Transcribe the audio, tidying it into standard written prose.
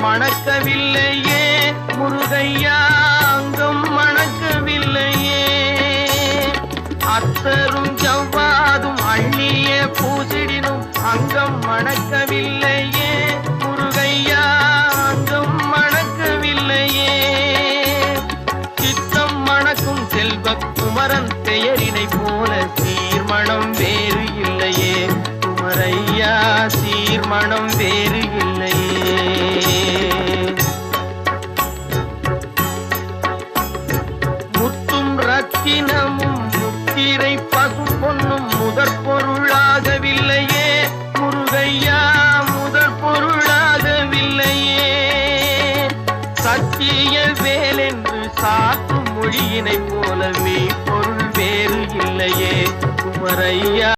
மணக்கவில்லையே முருகையா, அங்கம் மணக்கவில்லையே. அத்தரும் ஜவ்வாதும் அள்ளிய பூசிடினும் அங்கம் மணக்கவில்லையே முருகையா, அங்கம் மணக்கவில்லையே. சித்தம் மணக்கும் செல்வ குமரன் பெயரினை போல சீர்மணம் வேறு இல்லையே குமரையா, சீர்மணம் வேறு இல்லை.